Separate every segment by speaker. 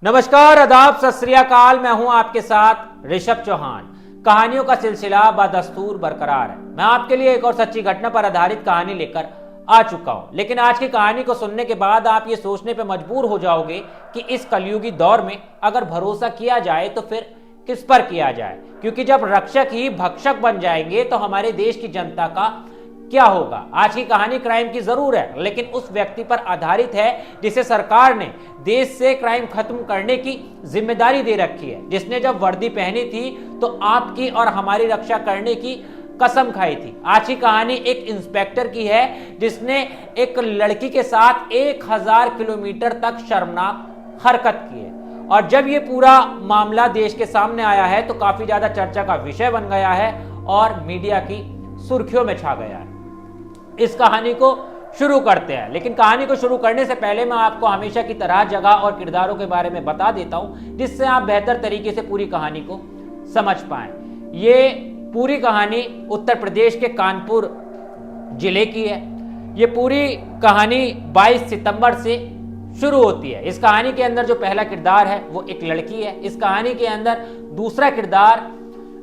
Speaker 1: नमस्कार, आदाब, सत श्री अकाल। मैं हूं आपके साथ ऋषभ चौहान। कहानियों का सिलसिला बदस्तूर बरकरार है। मैं आपके लिए एक और सच्ची घटना पर आधारित कहानी लेकर आ चुका हूं। लेकिन आज की कहानी को सुनने के बाद आप ये सोचने पर मजबूर हो जाओगे कि इस कलयुगी दौर में अगर भरोसा किया जाए तो फिर किस पर किया जाए, क्योंकि जब रक्षक ही भक्षक बन जाएंगे तो हमारे देश की जनता का क्या होगा। आज की कहानी क्राइम की जरूर है, लेकिन उस व्यक्ति पर आधारित है जिसे सरकार ने देश से क्राइम खत्म करने की जिम्मेदारी दे रखी है, जिसने जब वर्दी पहनी थी तो आपकी और हमारी रक्षा करने की कसम खाई थी। आज की कहानी एक इंस्पेक्टर की है जिसने एक लड़की के साथ 1000 किलोमीटर तक शर्मनाक हरकत की है। और जब ये पूरा मामला देश के सामने आया है तो काफी ज्यादा चर्चा का विषय बन गया है और मीडिया की सुर्खियों में छा गया है। इस कहानी को शुरू करते हैं, लेकिन कहानी को शुरू करने से पहले मैं आपको हमेशा की तरह जगह और किरदारों के बारे में बता देता हूं, जिससे आप बेहतर तरीके से पूरी कहानी को समझ पाएं। ये पूरी कहानी उत्तर प्रदेश के कानपुर जिले की है। ये पूरी कहानी 22 सितंबर से शुरू होती है। इस कहानी के अंदर जो पहला किरदार है वो एक लड़की है। इस कहानी के अंदर दूसरा किरदार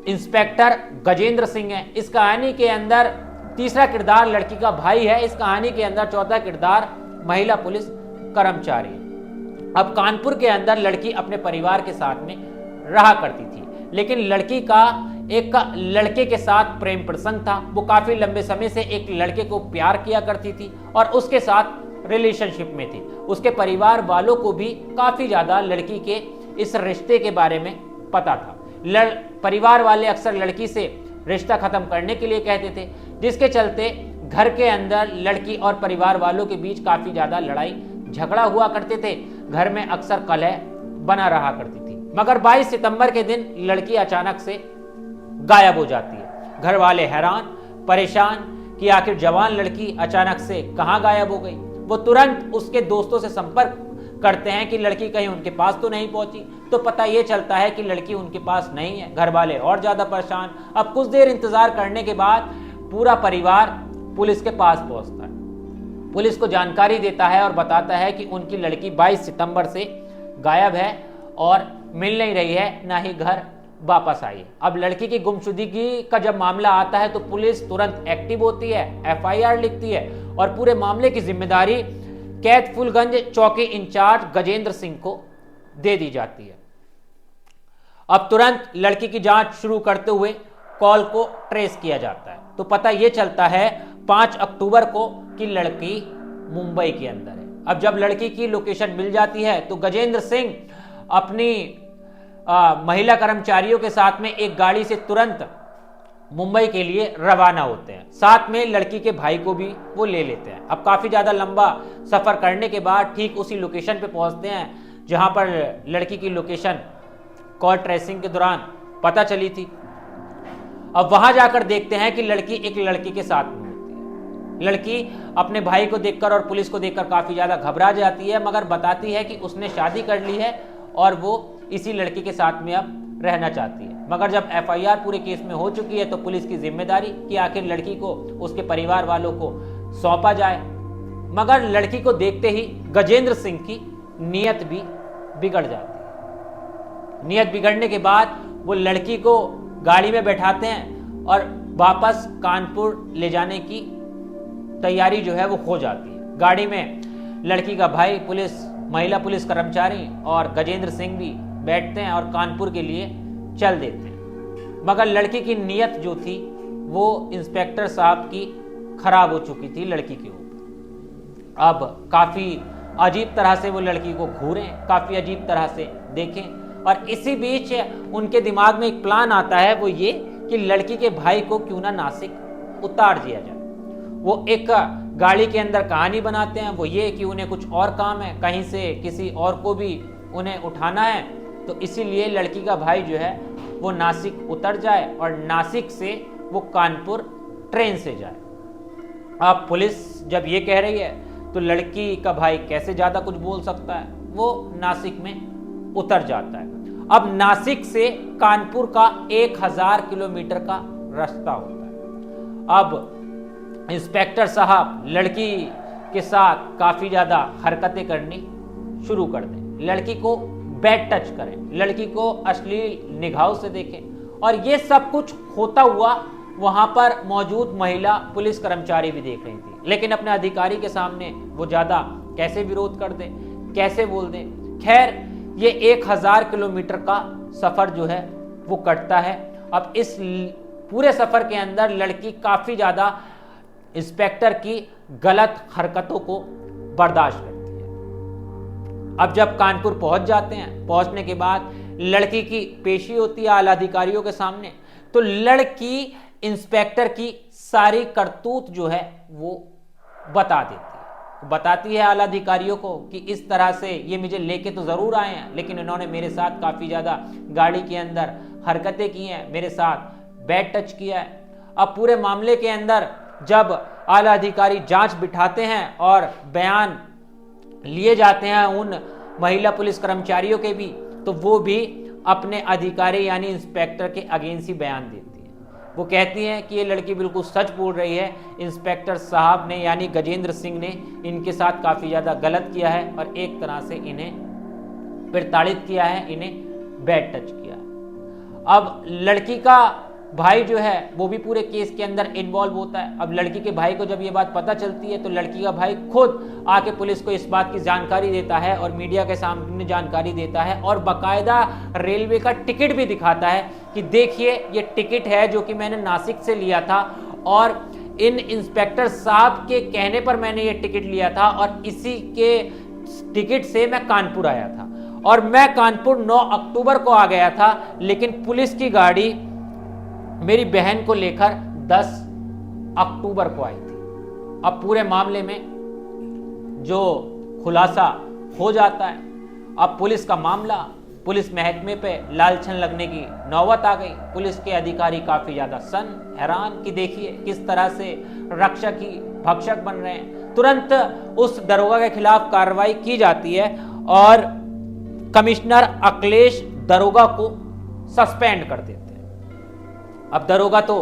Speaker 1: इंस्पेक्टर गजेंद्र सिंह है। इस कहानी के अंदर तीसरा किरदार लड़की का भाई है। इस कहानी के अंदर चौथा किरदार महिला पुलिस कर्मचारी है। अब कानपुर के अंदर लड़की अपने परिवार के साथ में रहा करती थी, लेकिन लड़की का एक लड़के के साथ प्रेम प्रसंग था। वो काफी लंबे समय से एक लड़के को प्यार किया करती थी और उसके साथ रिलेशनशिप में थी। उसके परिवार वालों को भी काफी ज्यादा लड़की के इस रिश्ते के बारे में पता था। परिवार वाले अक्सर लड़की से रिश्ता खत्म करने के लिए कहते थे, जिसके चलते घर के अंदर लड़की और परिवार वालों के बीच काफी ज्यादा लड़ाई झगड़ा हुआ करते थे। घर में अक्सर कलह बना रहा करती थी। मगर 22 सितंबर के दिन लड़की अचानक से गायब हो जाती है। घर वाले हैरान परेशान कि आखिर जवान लड़की अचानक से कहां गायब हो गई। वो तुरंत उसके दोस्तों से संपर्क करते हैं कि लड़की कहीं उनके पास तो नहीं पहुंची। तो पता यह चलता है कि लड़की उनके पास नहीं है। घर वाले और ज्यादा परेशान। अब कुछ देर इंतजार करने के बाद पूरा परिवार पुलिस के पास पहुंचता है। पुलिस को जानकारी देता है और बताता है कि उनकी लड़की 22 सितंबर से गायब है और मिल नहीं रही है, ना ही घर वापस आई है। अब लड़की की गुमशुदगी का जब मामला आता है तो पुलिस तुरंत एक्टिव होती है, FIR लिखती है और पूरे मामले की जिम्मेदारी कैथफुलगंज चौकी इंचार्ज गजेंद्र सिंह को दे दी जाती है। अब तुरंत लड़की की जांच शुरू करते हुए कॉल को ट्रेस किया जाता है। तो पता यह चलता है 5 अक्टूबर को कि लड़की मुंबई के अंदर है। अब जब लड़की की लोकेशन मिल जाती है तो गजेंद्र सिंह अपनी महिला कर्मचारियों के साथ में एक गाड़ी से तुरंत मुंबई के लिए रवाना होते हैं। साथ में लड़की के भाई को भी वो ले लेते हैं। अब काफी ज्यादा लंबा सफर करने के बाद ठीक उसी लोकेशन पे पहुंचते हैं जहां पर लड़की की लोकेशन कॉल ट्रेसिंग के दौरान पता चली थी। अब वहां जाकर देखते हैं कि लड़की एक लड़के के साथ में होती है। लड़की अपने भाई को देखकर और पुलिस को देखकर काफी ज्यादा घबरा जाती है, मगर बताती है कि उसने शादी कर ली है और वो इसी लड़के के साथ में अब रहना चाहती है। मगर जब FIR पूरे केस में हो चुकी है तो पुलिस की जिम्मेदारी कि आखिर लड़की को उसके परिवार वालों को सौंपा जाए। मगर लड़की को देखते ही गजेंद्र सिंह की नीयत भी बिगड़ जाती है। नीयत बिगड़ने के बाद वो लड़की को गाड़ी में बैठाते हैं और वापस कानपुर ले जाने की तैयारी जो है वो हो जाती है। गाड़ी में लड़की का भाई, महिला पुलिस कर्मचारी और गजेंद्र सिंह भी बैठते हैं और कानपुर के लिए चल देते हैं। मगर लड़की की नीयत जो थी वो इंस्पेक्टर साहब की खराब हो चुकी थी लड़की के ऊपर। अब काफी अजीब तरह से वो लड़की को घूरें, काफी अजीब तरह से देखें और इसी बीच उनके दिमाग में एक प्लान आता है, वो ये कि लड़की के भाई को क्यों ना नासिक उतार दिया जाए। वो एक गाड़ी के अंदर कहानी बनाते हैं, वो ये कि उन्हें कुछ और काम है, कहीं से किसी और को भी उन्हें उठाना है। तो इसीलिए लड़की का भाई जो है वो नासिक उतर जाए और नासिक से वो कानपुर ट्रेन से जाए। अब पुलिस जब ये कह रही है तो लड़की का भाई कैसे ज्यादा कुछ बोल सकता है, वो नासिक में उतर जाता है। अब नासिक से कानपुर का 1000 किलोमीटर का रास्ता होता है। अब इंस्पेक्टर साहब लड़की के साथ काफी ज्यादा हरकतें करनी शुरू कर दें, लड़की को बैड टच करें, लड़की को अश्लील निगाहों से देखें। और ये सब कुछ होता हुआ वहां पर मौजूद महिला पुलिस कर्मचारी भी देख रही थी, लेकिन अपने अधिकारी के सामने वो ज्यादा कैसे विरोध कर दे, कैसे बोल दे। खैर, ये 1000 किलोमीटर का सफर जो है वो कटता है। अब इस पूरे सफर के अंदर लड़की काफी ज्यादा इंस्पेक्टर की गलत हरकतों को बर्दाश्त करती है। अब जब कानपुर पहुंच जाते हैं, पहुंचने के बाद लड़की की पेशी होती है आला अधिकारियों के सामने, तो लड़की इंस्पेक्टर की सारी करतूत जो है वो बता देती है, बताती है आला अधिकारियों को कि इस तरह से ये मुझे लेके तो जरूर आए हैं, लेकिन इन्होंने मेरे साथ काफी ज्यादा गाड़ी के अंदर हरकतें की हैं, मेरे साथ बैड टच किया है। अब पूरे मामले के अंदर जब आला अधिकारी जांच बिठाते हैं और बयान लिए जाते हैं उन महिला पुलिस कर्मचारियों के भी, तो वो भी अपने अधिकारी यानी इंस्पेक्टर के अगेंस्ट ही बयान देती है। वो कहती हैं कि ये लड़की बिल्कुल सच बोल रही है, इंस्पेक्टर साहब ने यानी गजेंद्र सिंह ने इनके साथ काफी ज्यादा गलत किया है और एक तरह से इन्हें प्रताड़ित किया है, इन्हें बैड टच किया है। अब लड़की का भाई जो है वो भी पूरे केस के अंदर इन्वॉल्व होता है। अब लड़की के भाई को जब ये बात पता चलती है तो लड़की का भाई खुद आके पुलिस को इस बात की जानकारी देता है और मीडिया के सामने जानकारी देता है और बाकायदा रेलवे का टिकट भी दिखाता है कि देखिए ये टिकट है जो कि मैंने नासिक से लिया था और इन इंस्पेक्टर साहब के कहने पर मैंने ये टिकट लिया था और इसी के टिकट से मैं कानपुर आया था और मैं कानपुर 9 अक्टूबर को आ गया था, लेकिन पुलिस की गाड़ी मेरी बहन को लेकर 10 अक्टूबर को आई थी। अब पूरे मामले में जो खुलासा हो जाता है, अब पुलिस का मामला, पुलिस महकमे पे लालछन लगने की नौबत आ गई। पुलिस के अधिकारी काफी ज्यादा हैरान कि देखिए किस तरह से रक्षक ही भक्षक बन रहे हैं। तुरंत उस दरोगा के खिलाफ कार्रवाई की जाती है और कमिश्नर अखिलेश दरोगा को सस्पेंड कर देते हैं। अब दरोगा तो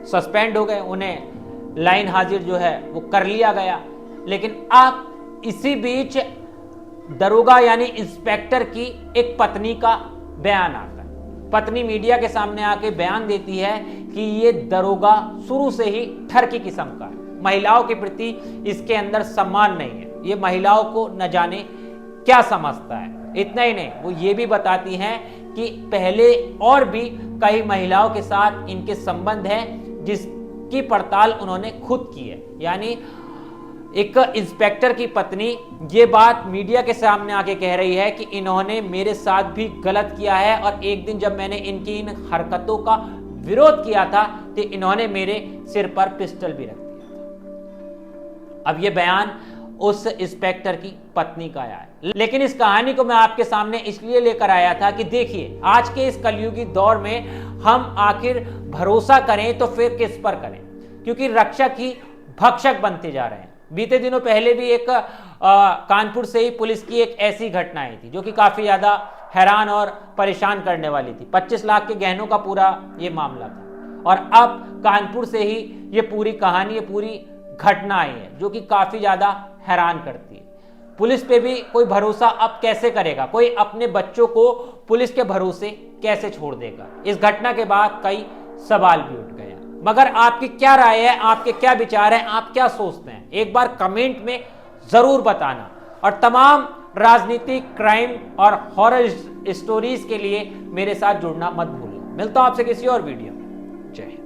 Speaker 1: सस्पेंड हो गए, उन्हें लाइन हाजिर जो है वो कर लिया गया। लेकिन अब इसी बीच दरोगा यानी इंस्पेक्टर की एक पत्नी का बयान आता है। पत्नी मीडिया के सामने आके बयान देती है कि ये दरोगा शुरू से ही ठरकी किस्म का है, महिलाओं के प्रति इसके अंदर सम्मान नहीं है, ये महिलाओं को न जाने क्या समझता है। इतना ही नहीं, वो ये भी बताती हैं कि पहले और भी कई महिलाओं के साथ इनके संबंध हैं जिसकी पड़ताल उन्होंने खुद की है। यानी एक इंस्पेक्टर की पत्नी ये बात मीडिया के सामने आके कह रही है कि इन्होंने मेरे साथ भी गलत किया है और एक दिन जब मैंने इनकी इन हरकतों का विरोध किया था तो इन्होंने मेरे सिर पर पिस्टल भी रख दिया था। अब ये बयान उस इंस्पेक्टर की पत्नी का आया है। लेकिन इस कहानी को मैं आपके सामने इसलिए लेकर आया था कि देखिए आज के इस कलयुगी दौर में हम आखिर भरोसा करें तो फिर किस पर करें, क्योंकि रक्षक ही भक्षक बनते जा रहे हैं। बीते दिनों पहले भी एक कानपुर से ही पुलिस की एक ऐसी घटना आई थी जो कि काफी ज्यादा हैरान और परेशान करने वाली थी। 25 लाख के गहनों का पूरा ये मामला था और अब कानपुर से ही ये पूरी कहानी, ये पूरी घटना आई है जो कि काफी ज्यादा हैरान करती है। पुलिस पे भी कोई भरोसा अब कैसे करेगा, कोई अपने बच्चों को पुलिस के भरोसे कैसे छोड़ देगा। इस घटना के बाद कई सवाल भी उठ गए। मगर आपकी क्या राय है, आपके क्या विचार हैं, आप क्या सोचते हैं, एक बार कमेंट में जरूर बताना। और तमाम राजनीतिक, क्राइम और हॉरर स्टोरीज के लिए मेरे साथ जुड़ना मत भूलिए। मिलता हूं आपसे किसी और वीडियो में। जय हिंद।